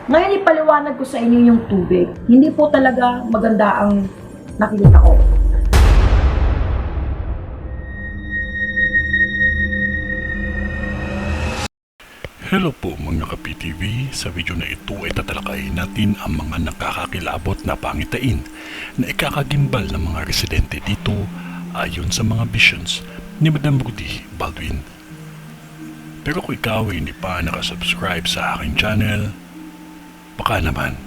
Ngayon ipaliwanag ko sa inyo yung tubig. Hindi po talaga maganda ang nakikita ko. Hello po mga ka-PTV, sa video na ito ay tatalakayin natin ang mga nakakakilabot na pangitain na ikakagimbal ng mga residente dito ayon sa mga visions ni Madam Rudy Baldwin. Pero kung ikaw ay hindi pa nakasubscribe sa aking channel, baka naman.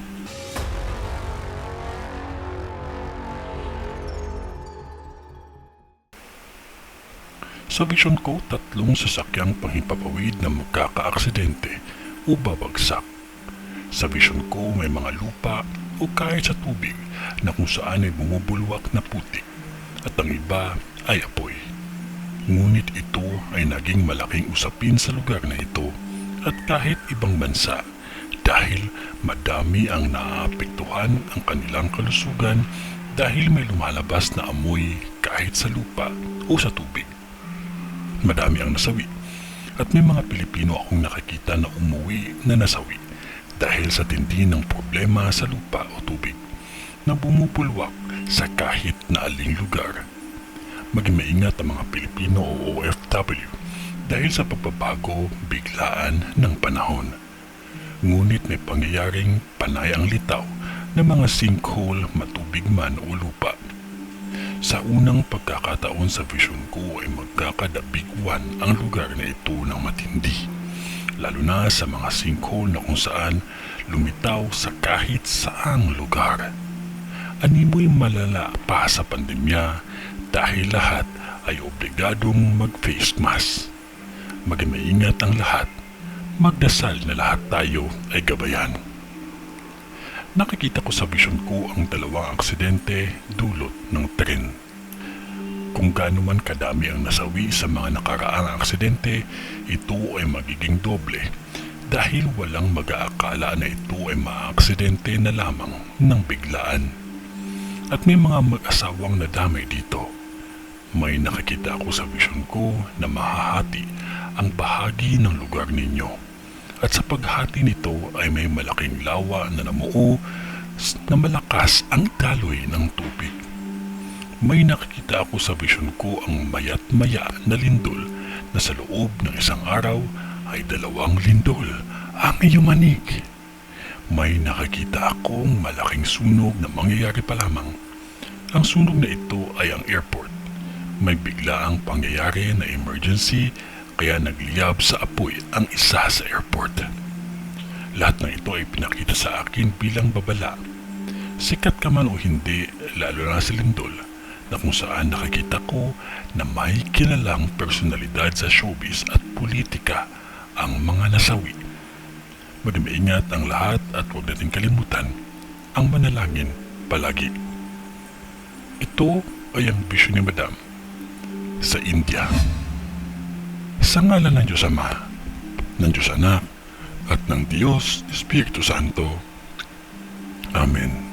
Sa vision ko, tatlong sasakyang panghimpapawid na magkakaaksidente o babagsak. Sa vision ko, may mga lupa o kahit sa tubig na kung saan ay bumubulwak na putik at ang iba ay apoy. Ngunit ito ay naging malaking usapin sa lugar na ito at kahit ibang bansa dahil madami ang naaapektuhan ang kanilang kalusugan dahil may lumalabas na amoy kahit sa lupa o sa tubig. Madami ang nasawi at may mga Pilipino akong nakikita na umuwi na nasawi dahil sa tindi ng problema sa lupa o tubig na bumubulwak sa kahit na aling lugar. Maging maingat ang mga Pilipino o OFW dahil sa pagbabago biglaan ng panahon. Ngunit may pangyayaring panay ang litaw ng mga sinkhole, matubig man o lupa. Sa unang pagkakataon sa vision ko ay magkakadabigwan ang lugar na ito ng matindi, lalo na sa mga sinkhole na kung saan lumitaw sa kahit saang lugar. Animoy malala pa sa pandemya dahil lahat ay obligadong mag-face mask. Maging maingat ang lahat, magdasal na lahat tayo ay gabayan. Nakikita ko sa vision ko ang dalawang aksidente dulot ng tren. Kung gaano man kadami ang nasawi sa mga nakaraang aksidente, ito ay magiging doble dahil walang mag-aakala na ito ay maaaksidente na lamang ng biglaan. At may mga mag-asawang nadamay dito. May nakikita ko sa vision ko na mahahati ang bahagi ng lugar ninyo. At sa paghati nito ay may malaking lawa na namuo na malakas ang daloy ng tubig. May nakikita ako sa vision ko ang mayat maya na lindol na sa loob ng isang araw ay 2 lindol ang yumanig. May nakikita akong malaking sunog na mangyayari pa lamang. Ang sunog na ito ay ang airport. May biglaang pangyayari na emergency kaya nagliyab sa apoy ang isa sa airport. Lahat ng ito ay pinakita sa akin bilang babala. Sikat ka man o hindi, lalo na si Lindol, na kung saan nakikita ko na may kilalang personalidad sa showbiz at politika ang mga nasawi. Maging maingat ang lahat at huwag natin kalimutan ang manalangin palagi. Ito ay ang vision ni Madam sa India. Sa ngalan ng Diyos Ama, ng Diyos Anak, at ng Diyos Espiritu Santo. Amen.